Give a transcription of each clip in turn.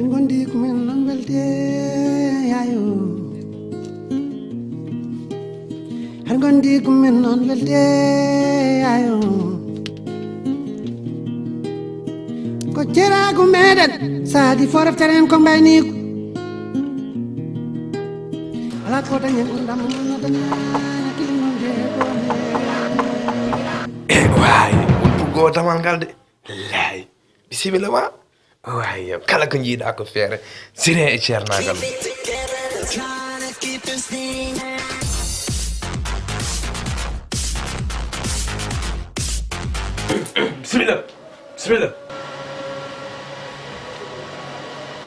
hadi gondi ko men non welde yayo hadi gondi ko men non welde yayo ko jera ko meden sadi foraf teren ko bayni ko ala ko dañen ko ndam no daña kilimo de ko waay go tamal ngal de lay bismillah wa waay kala ko jiida ko fere sire e cernagal bismillah bismillah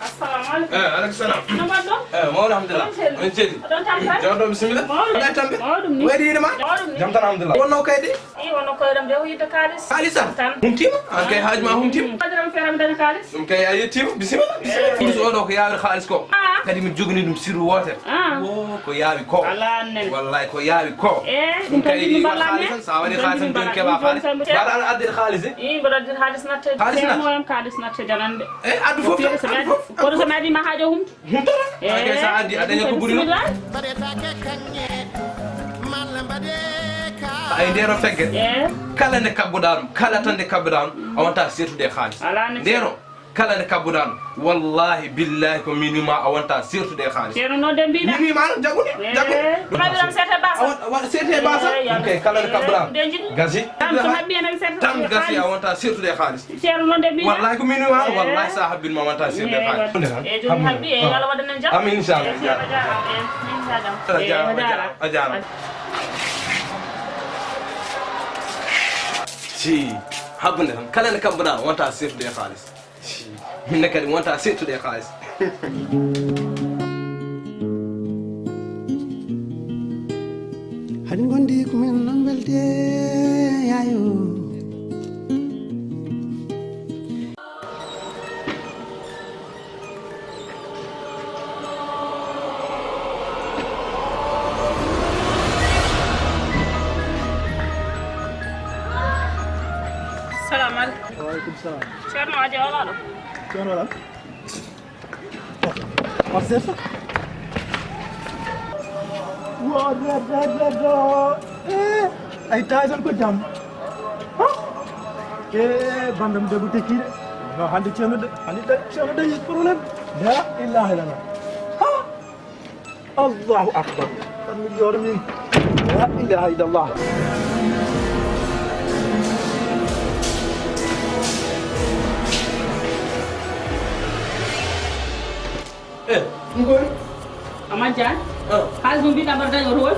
Assalamualaikum. Alaikum salam. Nama dong? Mau alhamdulillah. Menceli. Don tampan? Jangan bismillah. Allah tambe. ni. Wedi ma. Jam tan alhamdulillah. Wonno kay de. Wono ko dam de wuyde kalis. Kalisa. Humtima. An kay haaj ma humtima. Fadram feram dan kalis. Dum kay ayetima bismillah. Bismillah. So do ko yaawir khalis ko. Kadi mi jogni dum siru wote. Oh ko yaawi ko. Ala nen. Wallahi ko yaawi ko. Dum kay mi ballane. Sa wadi khalis don keba khalis. Bara ala addir khalis. Bara addir khalis natte. Moyam khalis natte janande. Addu fof. Ko so madi ma haajo humto. Humtara. Kay sa addi adanya ko buri. Ay ndero fegge kala ne kabbuɗa ɗum kala tan nde kabbuɗa ɗum a wonta sertude halis ndeno kala nde kabbuɗa ɗum wallahi billahi ko minima a wonta sertude halis ceerno no de mbiɗa minima jagude kaɓiram sete basa sete basa ok kala nde kabbuɗa ɗum gasi tan so haɓɓi enen sete tan gasi a wonta sertude halis ceerno no de mbiɗa wallahi ko minima wallahi sa habbinma a wonta sertude halis e joni haɓɓi e Allah waɗanen jaam amin inchallah a jarama si habunde tan kala ne kabbuɗa wonta sertude halis minne kadi wonta sertude halis hadi gondi ko men non welde yayo Assalamualaikum. Waalaikumsalam. Ceerno aje wala ɗo Ceerno lan Marcelo ay taysal ko jam bandam de buti kire no hande ceerno de problème la ilaha illallah Allahu akbar tan mi yormi la ilaha illallah ngol Amajan halis mo mbiɗa mbaɗa daño rol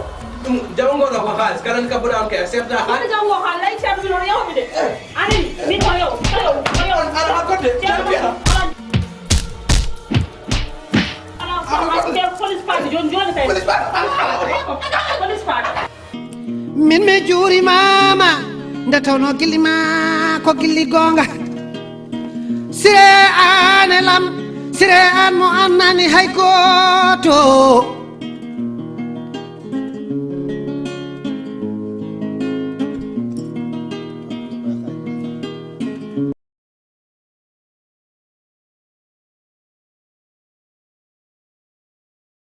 jaw ngoɗo ko halis kala ne kabbuɗa on kay serta halis jaw ngo haal lay ceerno non yawmi de ani min ko yow aɗa hakkodde police party joni kay police party min mi juurimama nde tawno gillima ko gilli gonga sire ane lam sire an mo annani hay goto